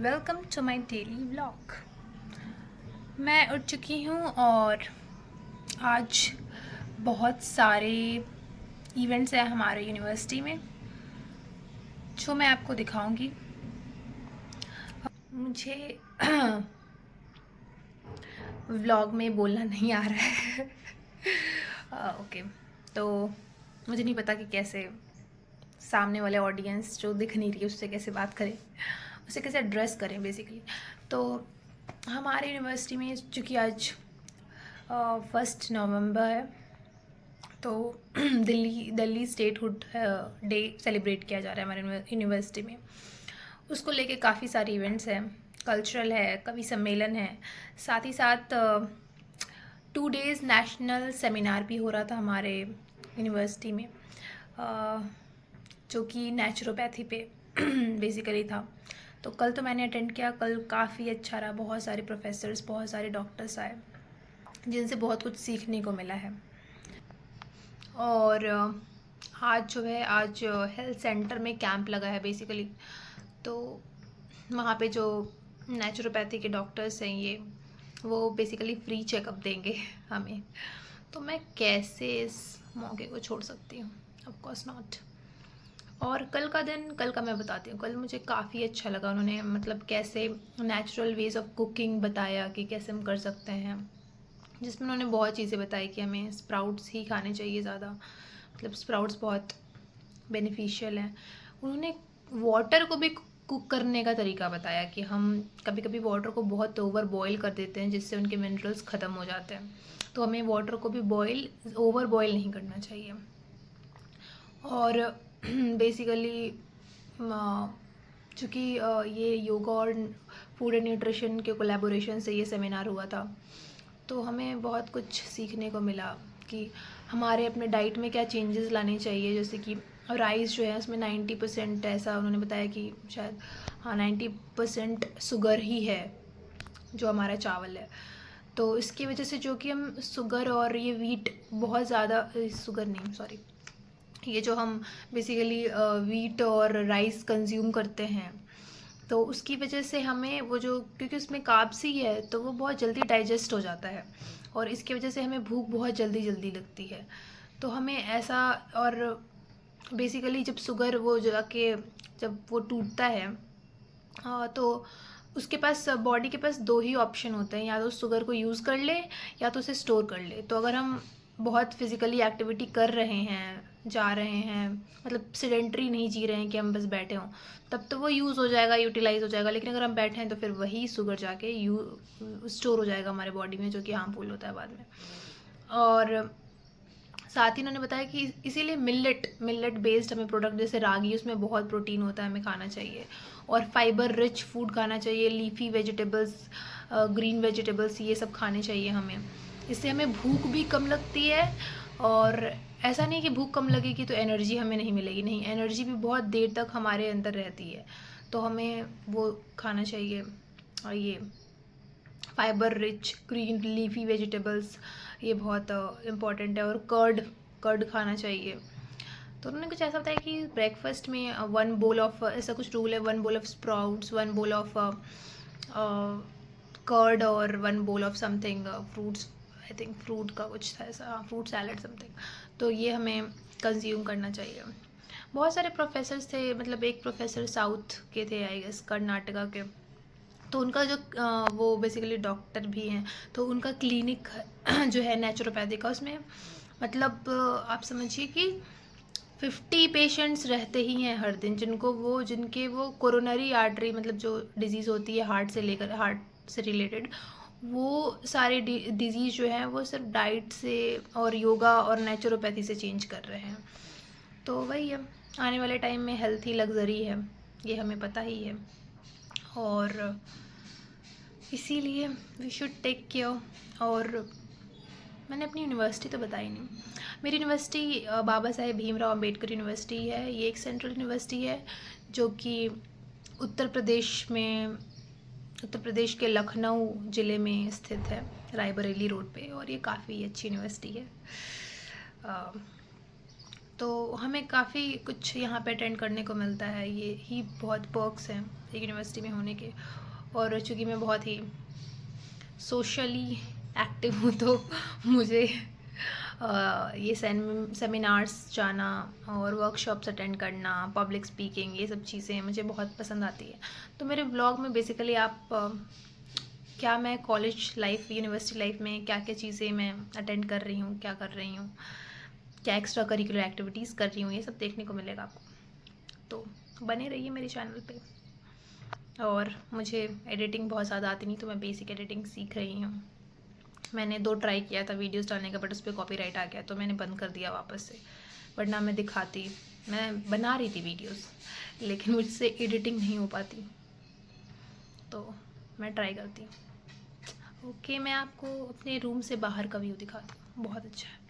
Welcome to my daily vlog. मैं उठ चुकी हूँ और आज बहुत सारे इवेंट्स हैं हमारे यूनिवर्सिटी में जो मैं आपको दिखाऊंगी। मुझे व्लॉग में बोलना नहीं आ रहा है। ओके, तो मुझे नहीं पता कि कैसे सामने वाले ऑडियंस जो दिख नहीं रही है उससे कैसे बात करें, उसे कैसे एड्रेस करें बेसिकली। तो हमारे यूनिवर्सिटी में चूँकि आज 1 नवंबर है, तो दिल्ली स्टेटहुड डे सेलिब्रेट किया जा रहा है हमारे यूनिवर्सिटी में। उसको लेके काफ़ी सारे इवेंट्स हैं, कल्चरल है, कवि सम्मेलन है, साथ ही साथ 2 डेज़ नेशनल सेमिनार भी हो रहा था हमारे यूनिवर्सिटी में, जो कि नेचुरोपैथी पे बेसिकली था। तो कल तो मैंने अटेंड किया, कल काफ़ी अच्छा रहा, बहुत सारे प्रोफेसर्स, बहुत सारे डॉक्टर्स आए जिनसे बहुत कुछ सीखने को मिला है। और आज जो है, आज हेल्थ सेंटर में कैंप लगा है बेसिकली, तो वहाँ पे जो नेचुरोपैथी के डॉक्टर्स हैं वो बेसिकली फ्री चेकअप देंगे हमें। तो मैं कैसे इस मौके को छोड़ सकती हूँ? Of course not. और कल का मैं बताती हूँ। कल मुझे काफ़ी अच्छा लगा, उन्होंने मतलब कैसे नेचुरल वेज ऑफ कुकिंग बताया कि कैसे हम कर सकते हैं, जिसमें उन्होंने बहुत चीज़ें बताई कि हमें स्प्राउट्स ही खाने चाहिए ज़्यादा, मतलब स्प्राउट्स बहुत बेनिफिशियल हैं। उन्होंने वाटर को भी कुक करने का तरीका बताया कि हम कभी कभी वाटर को बहुत ओवर बॉयल कर देते हैं जिससे उनके मिनरल्स ख़त्म हो जाते हैं, तो हमें वाटर को भी ओवर बॉयल नहीं करना चाहिए। और बेसिकली चूँकि ये योगा और फूड एंड न्यूट्रिशन के कोलैबोरेशन से ये सेमिनार हुआ था, तो हमें बहुत कुछ सीखने को मिला कि हमारे अपने डाइट में क्या चेंजेस लाने चाहिए। जैसे कि राइस जो है उसमें 90% ऐसा उन्होंने बताया कि शायद, हाँ, 90% शुगर ही है जो हमारा चावल है। तो इसकी वजह से जो कि हम शुगर और ये वीट बहुत ज़्यादा, शुगर नहीं सॉरी, ये जो हम बेसिकली वीट और राइस कंज्यूम करते हैं, तो उसकी वजह से हमें वो जो, क्योंकि उसमें कार्ब्स ही है तो वो बहुत जल्दी डाइजेस्ट हो जाता है और इसकी वजह से हमें भूख बहुत जल्दी जल्दी लगती है। तो हमें ऐसा, और बेसिकली जब शुगर वो जाके जब वो टूटता है, तो उसके पास, बॉडी के पास दो ही ऑप्शन होते हैं, या तो शुगर को यूज़ कर ले या तो उसे स्टोर कर ले। तो अगर हम बहुत फिजिकली एक्टिविटी कर रहे हैं, जा रहे हैं, मतलब सिडेंट्री नहीं जी रहे हैं कि हम बस बैठे हों, तब तो वो यूज़ हो जाएगा, यूटिलाइज हो जाएगा। लेकिन अगर हम बैठे हैं तो फिर वही शुगर जाके स्टोर हो जाएगा हमारे बॉडी में, जो कि हार्मफुल होता है बाद में। और साथ ही उन्होंने बताया कि इसीलिए मिलेट बेस्ड हमें प्रोडक्ट, जैसे रागी, उसमें बहुत प्रोटीन होता है, हमें खाना चाहिए। और फाइबर रिच फूड खाना चाहिए, लीफी वेजिटेबल्स, ग्रीन वेजिटेबल्स, ये सब खाने चाहिए हमें। इससे हमें भूख भी कम लगती है। और ऐसा नहीं कि भूख कम लगेगी तो एनर्जी हमें नहीं मिलेगी, नहीं, एनर्जी भी बहुत देर तक हमारे अंदर रहती है। तो हमें वो खाना चाहिए। और ये fibre rich green leafy vegetables, ये बहुत इम्पॉर्टेंट है। और कर्ड खाना चाहिए। तो उन्होंने कुछ ऐसा बताया कि ब्रेकफास्ट में 1 बोल ऑफ, ऐसा कुछ रूल है, 1 bowl of sprouts, 1 bowl of curd और 1 bowl of something fruits, I think fruit का कुछ था ऐसा, फ्रूट सैलड समथिंग। तो ये हमें कंज्यूम करना चाहिए। बहुत सारे प्रोफेसर्स थे, मतलब एक प्रोफेसर साउथ के थे, आई गेस कर्नाटका के। तो उनका जो वो बेसिकली डॉक्टर भी हैं, तो उनका क्लिनिक जो है नेचुरोपैथी का, उसमें मतलब आप समझिए कि 50 पेशेंट्स रहते ही हैं हर दिन, जिनके वो कोरोनरी आर्टरी, मतलब जो डिजीज़ होती है हार्ट से लेकर, हार्ट से रिलेटेड, वो सारे डिजीज़ जो हैं वो सिर्फ डाइट से और योगा और नेचुरोपैथी से चेंज कर रहे हैं। तो वही है, आने वाले टाइम में हेल्थ ही लग्जरी है, ये हमें पता ही है। और इसीलिए वी शुड टेक केयर। और मैंने अपनी यूनिवर्सिटी तो बताई नहीं। मेरी यूनिवर्सिटी बाबा साहेब भीमराव अम्बेडकर यूनिवर्सिटी है। ये एक सेंट्रल यूनिवर्सिटी है जो कि उत्तर प्रदेश में, उत्तर प्रदेश के लखनऊ ज़िले में स्थित है, रायबरेली रोड पे। और ये काफ़ी अच्छी यूनिवर्सिटी है। तो हमें काफ़ी कुछ यहाँ पे अटेंड करने को मिलता है, ये ही बहुत पर्क्स हैं एक यूनिवर्सिटी में होने के। और चूँकि मैं बहुत ही सोशली एक्टिव हूँ तो मुझे ये सेमिनार्स जाना और वर्कशॉप्स अटेंड करना, पब्लिक स्पीकिंग, ये सब चीज़ें मुझे बहुत पसंद आती है। तो मेरे ब्लॉग में बेसिकली आप क्या मैं कॉलेज लाइफ, यूनिवर्सिटी लाइफ में क्या क्या चीज़ें मैं अटेंड कर रही हूँ, क्या कर रही हूँ, क्या एक्स्ट्रा करिकुलर एक्टिविटीज़ कर रही हूँ, ये सब देखने को मिलेगा आपको। तो बने रहिए मेरे चैनल पे। और मुझे एडिटिंग बहुत ज़्यादा आती नहीं, तो मैं बेसिक एडिटिंग सीख रही हूँ। मैंने 2 ट्राई किया था वीडियोस डालने का, बट उस पर कॉपीराइट आ गया तो मैंने बंद कर दिया वापस से। वरना मैं बना रही थी वीडियोस, लेकिन मुझसे एडिटिंग नहीं हो पाती, तो मैं ट्राई करती हूँ। ओके, मैं आपको अपने रूम से बाहर का व्यू दिखाती हूँ, बहुत अच्छा है।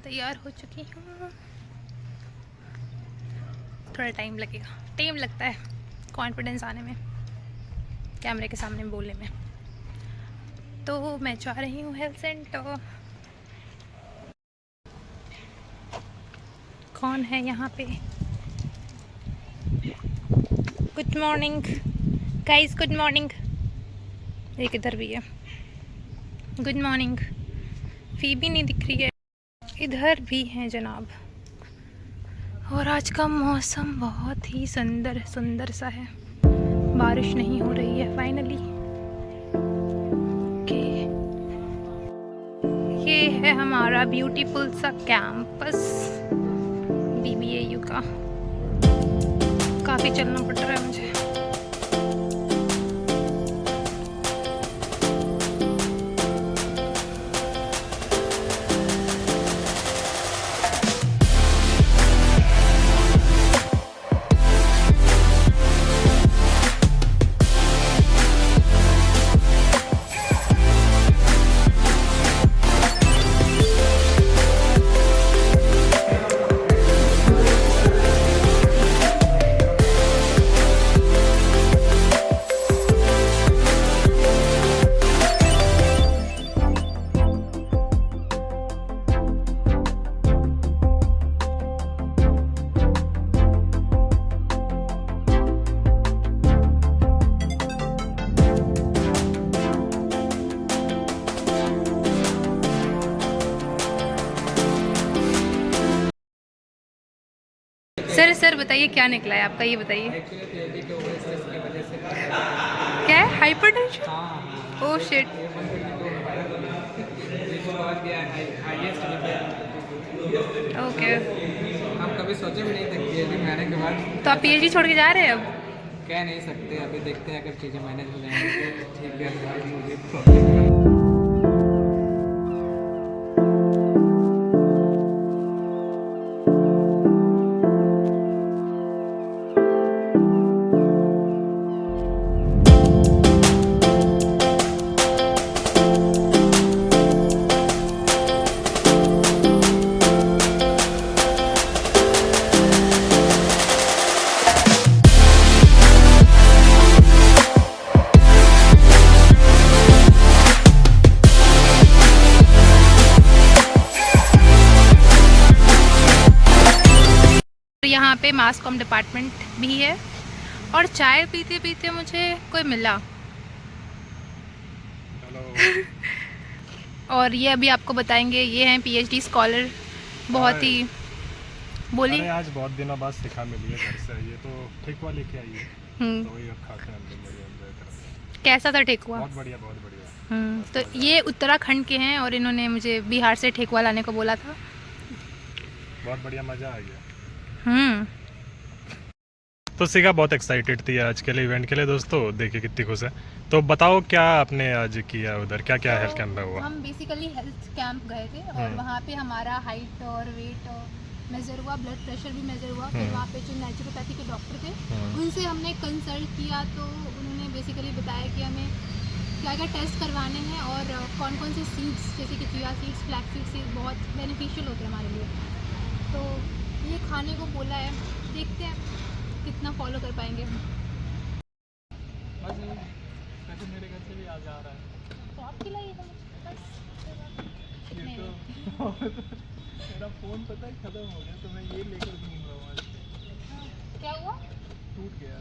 तैयार हो चुकी हूँ। थोड़ा टाइम लगता है कॉन्फिडेंस आने में, कैमरे के सामने बोलने में। तो मैं जा रही हूँ हेल्थ सेंटर। कौन है यहाँ पे? Good morning guys, good morning. एक इधर भी है, गुड मॉर्निंग। फीबी नहीं दिख रही है, इधर भी हैं जनाब। और आज का मौसम बहुत ही सुंदर सा है, बारिश नहीं हो रही है फाइनली। ओके, ये है हमारा ब्यूटीफुल सा कैंपस BBAU का। काफ़ी चलना पड़ रहा है मुझे। सर बताइए क्या निकला है आपका, ये बताइए। क्या है? हाइपरटेंशन? Oh shit. ओके, हम कभी सोचे भी नहीं थे PhD में आने के बाद। तो आप PhD छोड़ के जा रहे हैं अब? कह नहीं सकते, अभी देखते हैं अगर चीज़ें मैनेज हो जाएंगी तो ठीक है। यहाँ पे मास कॉम डिपार्टमेंट भी है। और चाय पीते पीते मुझे कोई मिला। और ये अभी आपको बताएंगे, ये हैं PhD स्कॉलर। बहुत ही बोलिए। आज बहुत दिनों बाद सिखा मिली है घर से, ये तो ठेकुआ लेके आई है, तो वही अब खाते हैं हम लोग। बढ़िया। कैसा था ठेकुआ? बहुत बढ़िया। तो ये उत्तराखंड के हैं और इन्होंने मुझे बिहार से ठेकुआ लाने को बोला था। बहुत बढ़िया, मज़ा आ गया। तो सिखा बहुत एक्साइटेड थी आज के लिए, इवेंट के लिए। दोस्तों देखिए कितनी खुश है। तो बताओ क्या आपने आज किया उधर, क्या क्या हेल्थ कैंप में हुआ? हम बेसिकली हेल्थ कैंप गए थे और वहाँ पे हमारा हाइट और वेट मेज़र हुआ, ब्लड प्रेशर भी मेज़र हुआ। फिर वहाँ पे जो नेचुरोपैथी के डॉक्टर थे उनसे हमने कंसल्ट किया, तो उन्होंने बेसिकली बताया कि हमें क्या क्या टेस्ट करवाने हैं और कौन कौन से सीड्स जैसे कि चिया सीड्स, फ्लैक्स सीड्स बहुत बेनिफिशियल होते हैं हमारे लिए। तो ये खाने को बोला है, देखते हैं कितना फॉलो कर पाएंगे हम। बस वैसे मेरे घर से भी आ जा रहा है तो आप खिलाइएगा बस। ये तो मेरा फ़ोन पता है ख़त्म हो गया, तो मैं ये लेकर घूम रहा हूँ आज। क्या हुआ? टूट गया।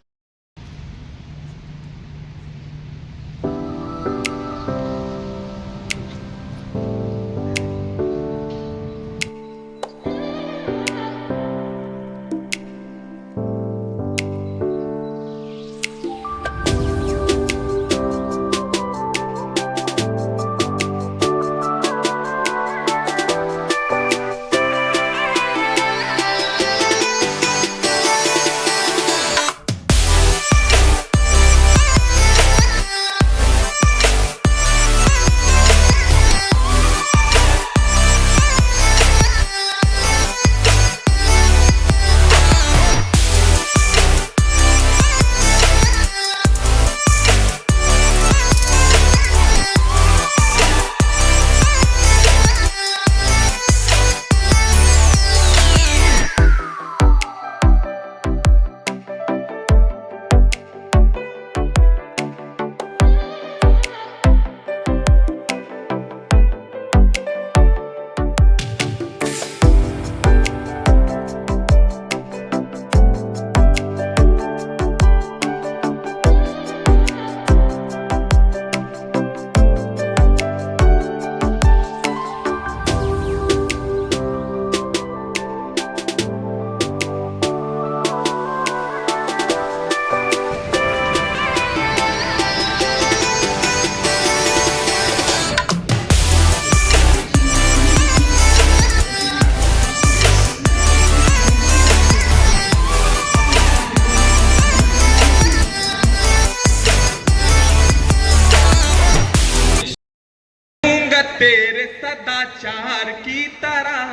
तेरे सदाचार की तरह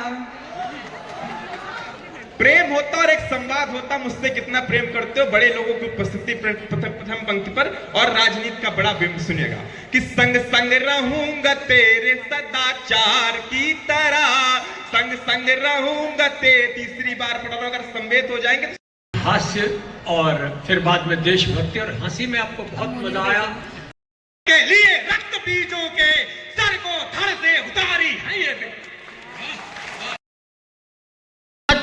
प्रेम होता और एक संवाद होता, मुझसे कितना प्रेम करते हो। बड़े लोगों की उपस्थिति प्रथम पंक्ति पर और राजनीति का बड़ा बिंब सुनिएगा कि संग संग रहूंगा तेरे सदाचार की तरह, संग संग रहूंगा तेरे। तीसरी बार पढ़ रहा, अगर संवेद हो जाएंगे तो हास्य और फिर बाद में देशभक्ति और हंसी में आपको बहुत मजा आया। के लिए रक्त बीजों के सर को धड़ से उतारी है ये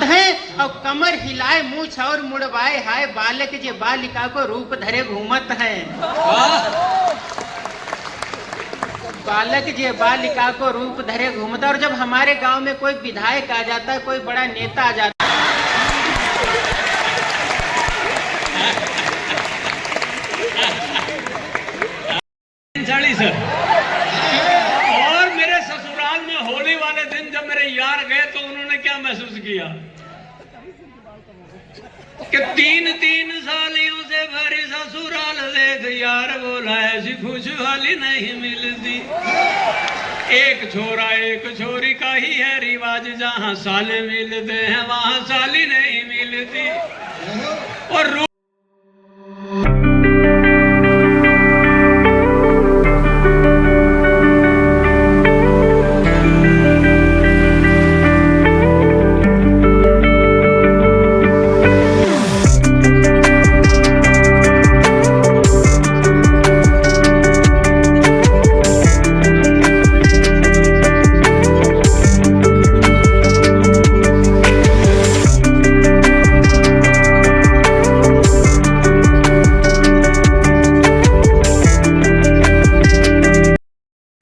है और कमर हिलाए मूछ और मुड़वाए हाय, बालक जे बालिका को रूप धरे घूमत है। बालक जे बालिका को रूप धरे घूमता। और जब हमारे गांव में कोई विधायक आ जाता है, कोई बड़ा नेता आ जाता है, सर। और मेरे ससुराल में होली वाले दिन जब मेरे यार गए तो उन्होंने क्या महसूस किया कि 3-3 सालियों से भरी ससुराल देख यार बोला ऐसी खुशहाली नहीं मिलती। एक छोरा एक छोरी का ही है रिवाज, जहाँ साले मिलते हैं वहाँ साली नहीं मिलती। और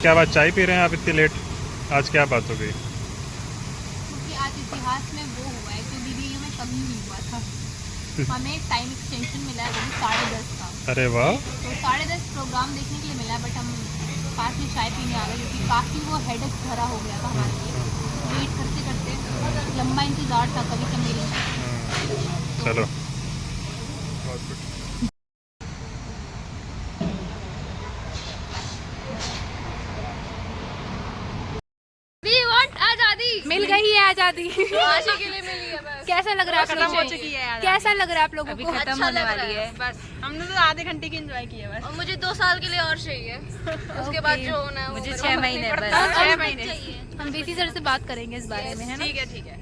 क्या बात, चाय पी रहे हैं आप इतनी लेट? आज क्या बात हो गई? क्योंकि आज इतिहास में वो हुआ है जो दीदी में कभी नहीं हुआ था। हमें टाइम एक्सटेंशन मिला है, वो भी 10:30 का। अरे वाह। तो 10:30 प्रोग्राम देखने के लिए मिला, बट हम पास में चाय पीने आ गए क्योंकि काफ़ी वो हेडेक भरा हो गया था हमारे लिए। वेट करते करते लंबा इंतज़ार था कभी के मेरे। चलो We want आज़ादी। मिल गई है आज़ादी। आशी के लिए मिली कैसा लग रहा है खत्म हो चुकी है यार, कैसा लग रहा है आप लोगों को? खत्म होने वाली है बस। हमने तो आधे घंटे की एंजॉय की है बस। और मुझे 2 साल के लिए और चाहिए, उसके बाद जो होना है मुझे 6 महीने बस। 6 महीने हम वीसी सर से बात करेंगे इस बारे में, है ना? ठीक है ठीक है।